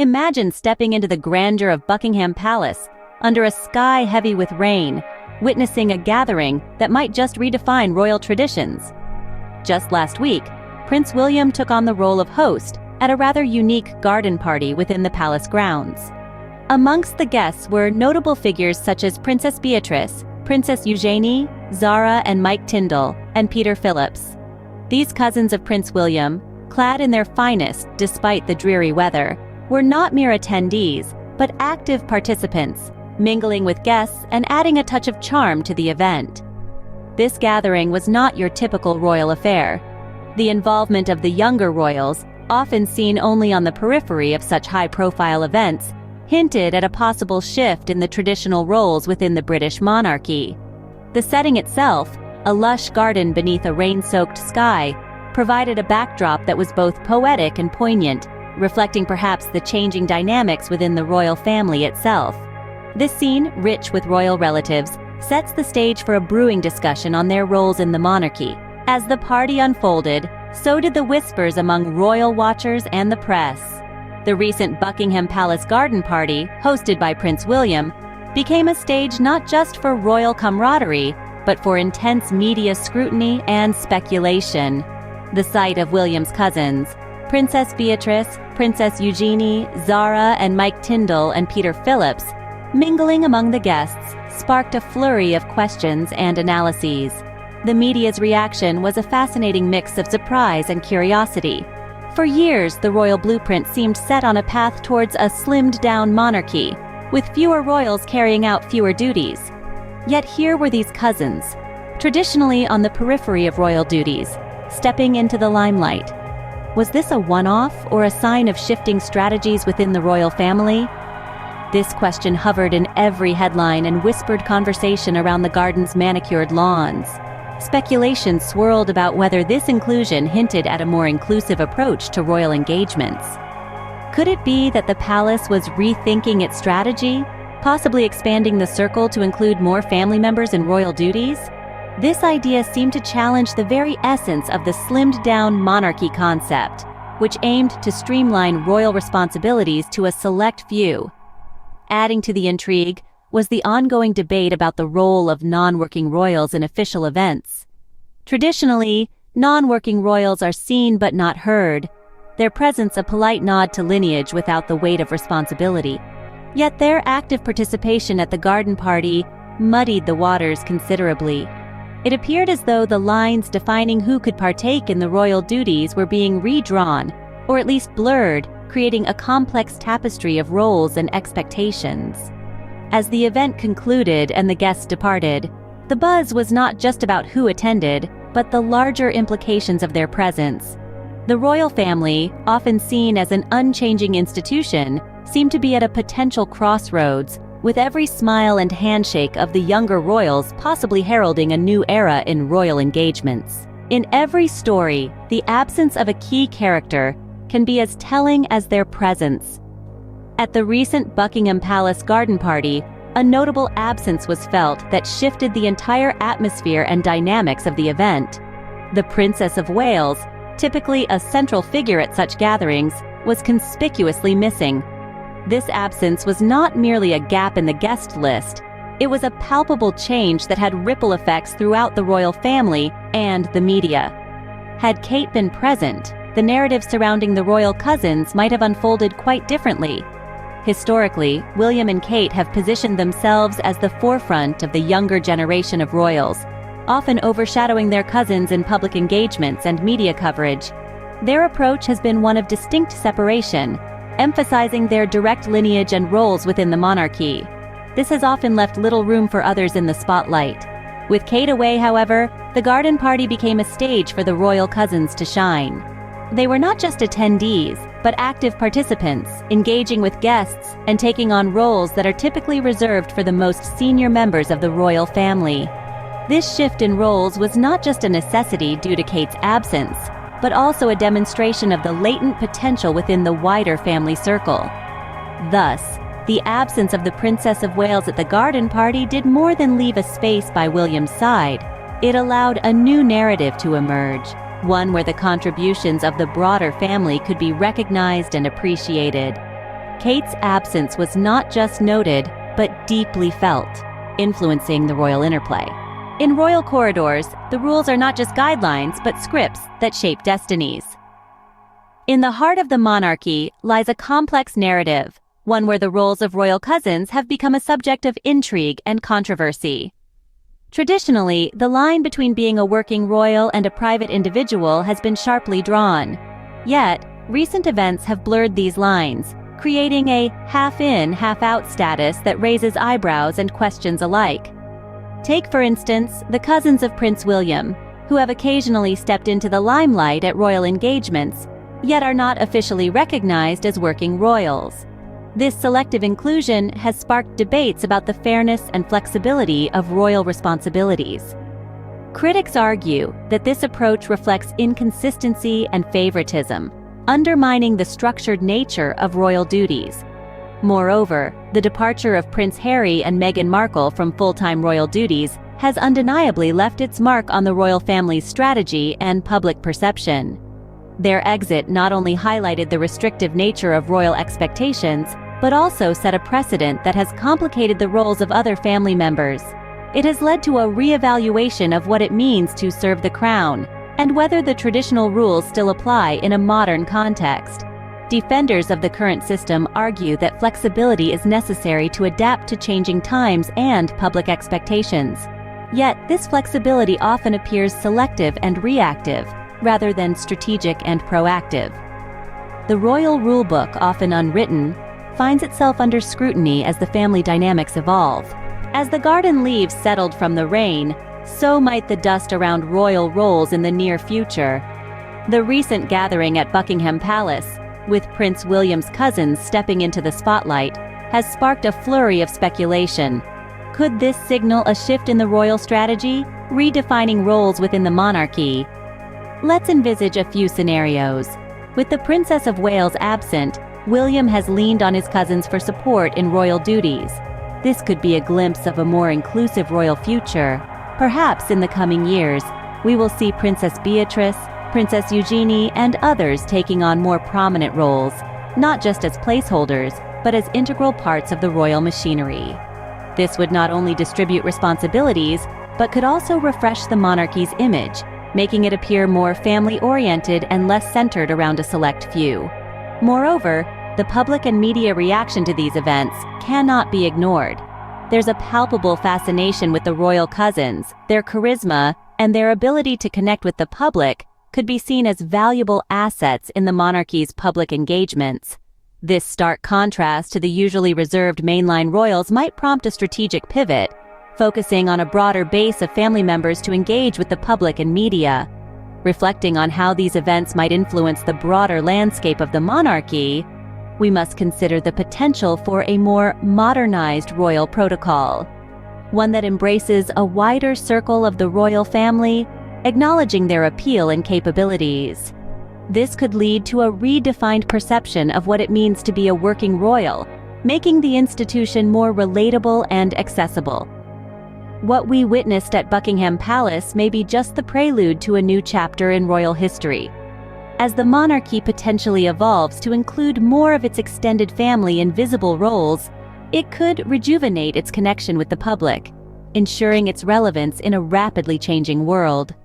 Imagine stepping into the grandeur of Buckingham Palace, under a sky heavy with rain, witnessing a gathering that might just redefine royal traditions. Just last week, Prince William took on the role of host at a rather unique garden party within the palace grounds. Amongst the guests were notable figures such as Princess Beatrice, Princess Eugenie, Zara and Mike Tyndall, and Peter Phillips. These cousins of Prince William, clad in their finest despite the dreary weather, were not mere attendees, but active participants, mingling with guests and adding a touch of charm to the event. This gathering was not your typical royal affair. The involvement of the younger royals, often seen only on the periphery of such high-profile events, hinted at a possible shift in the traditional roles within the British monarchy. The setting itself, a lush garden beneath a rain-soaked sky, provided a backdrop that was both poetic and poignant, reflecting perhaps the changing dynamics within the royal family itself. This scene, rich with royal relatives, sets the stage for a brewing discussion on their roles in the monarchy. As the party unfolded, so did the whispers among royal watchers and the press. The recent Buckingham Palace garden party, hosted by Prince William, became a stage not just for royal camaraderie, but for intense media scrutiny and speculation. The sight of William's cousins, Princess Beatrice, Princess Eugenie, Zara and Mike Tyndall and Peter Phillips, mingling among the guests, sparked a flurry of questions and analyses. The media's reaction was a fascinating mix of surprise and curiosity. For years, the royal blueprint seemed set on a path towards a slimmed-down monarchy, with fewer royals carrying out fewer duties. Yet here were these cousins, traditionally on the periphery of royal duties, stepping into the limelight. Was this a one-off or a sign of shifting strategies within the royal family? This question hovered in every headline and whispered conversation around the garden's manicured lawns. Speculation swirled about whether this inclusion hinted at a more inclusive approach to royal engagements. Could it be that the palace was rethinking its strategy, possibly expanding the circle to include more family members in royal duties? This idea seemed to challenge the very essence of the slimmed-down monarchy concept, which aimed to streamline royal responsibilities to a select few. Adding to the intrigue was the ongoing debate about the role of non-working royals in official events. Traditionally, non-working royals are seen but not heard, their presence a polite nod to lineage without the weight of responsibility. Yet their active participation at the garden party muddied the waters considerably. It appeared as though the lines defining who could partake in the royal duties were being redrawn, or at least blurred, creating a complex tapestry of roles and expectations. As the event concluded and the guests departed, the buzz was not just about who attended, but the larger implications of their presence. The royal family, often seen as an unchanging institution, seemed to be at a potential crossroads, with every smile and handshake of the younger royals possibly heralding a new era in royal engagements. In every story, the absence of a key character can be as telling as their presence. At the recent Buckingham Palace garden party, a notable absence was felt that shifted the entire atmosphere and dynamics of the event. The Princess of Wales, typically a central figure at such gatherings, was conspicuously missing. This absence was not merely a gap in the guest list, it was a palpable change that had ripple effects throughout the royal family and the media. Had Kate been present, the narrative surrounding the royal cousins might have unfolded quite differently. Historically, William and Kate have positioned themselves as the forefront of the younger generation of royals, often overshadowing their cousins in public engagements and media coverage. Their approach has been one of distinct separation, emphasizing their direct lineage and roles within the monarchy. This has often left little room for others in the spotlight. With Kate away, however, the garden party became a stage for the royal cousins to shine. They were not just attendees, but active participants, engaging with guests and taking on roles that are typically reserved for the most senior members of the royal family. This shift in roles was not just a necessity due to Kate's absence, but also a demonstration of the latent potential within the wider family circle. Thus, the absence of the Princess of Wales at the garden party did more than leave a space by William's side. It allowed a new narrative to emerge, one where the contributions of the broader family could be recognized and appreciated. Kate's absence was not just noted, but deeply felt, influencing the royal interplay. In royal corridors, the rules are not just guidelines, but scripts that shape destinies. In the heart of the monarchy lies a complex narrative, one where the roles of royal cousins have become a subject of intrigue and controversy. Traditionally, the line between being a working royal and a private individual has been sharply drawn. Yet, recent events have blurred these lines, creating a half-in, half-out status that raises eyebrows and questions alike. Take, for instance, the cousins of Prince William, who have occasionally stepped into the limelight at royal engagements, yet are not officially recognized as working royals. This selective inclusion has sparked debates about the fairness and flexibility of royal responsibilities. Critics argue that this approach reflects inconsistency and favoritism, undermining the structured nature of royal duties. Moreover, the departure of Prince Harry and Meghan Markle from full-time royal duties has undeniably left its mark on the royal family's strategy and public perception. Their exit not only highlighted the restrictive nature of royal expectations, but also set a precedent that has complicated the roles of other family members. It has led to a re-evaluation of what it means to serve the crown, and whether the traditional rules still apply in a modern context. Defenders of the current system argue that flexibility is necessary to adapt to changing times and public expectations. Yet, this flexibility often appears selective and reactive, rather than strategic and proactive. The royal rulebook, often unwritten, finds itself under scrutiny as the family dynamics evolve. As the garden leaves settled from the rain, so might the dust around royal roles in the near future. The recent gathering at Buckingham Palace, with Prince William's cousins stepping into the spotlight, has sparked a flurry of speculation. Could this signal a shift in the royal strategy, redefining roles within the monarchy? Let's envisage a few scenarios. With the Princess of Wales absent, William has leaned on his cousins for support in royal duties. This could be a glimpse of a more inclusive royal future. Perhaps in the coming years, we will see Princess Beatrice, Princess Eugenie, and others taking on more prominent roles, not just as placeholders, but as integral parts of the royal machinery. This would not only distribute responsibilities, but could also refresh the monarchy's image, making it appear more family-oriented and less centered around a select few. Moreover, the public and media reaction to these events cannot be ignored. There's a palpable fascination with the royal cousins. Their charisma and their ability to connect with the public could be seen as valuable assets in the monarchy's public engagements. This stark contrast to the usually reserved mainline royals might prompt a strategic pivot, focusing on a broader base of family members to engage with the public and media. Reflecting on how these events might influence the broader landscape of the monarchy, we must consider the potential for a more modernized royal protocol, one that embraces a wider circle of the royal family, acknowledging their appeal and capabilities. This could lead to a redefined perception of what it means to be a working royal, making the institution more relatable and accessible. What we witnessed at Buckingham Palace may be just the prelude to a new chapter in royal history. As the monarchy potentially evolves to include more of its extended family in visible roles, it could rejuvenate its connection with the public, ensuring its relevance in a rapidly changing world.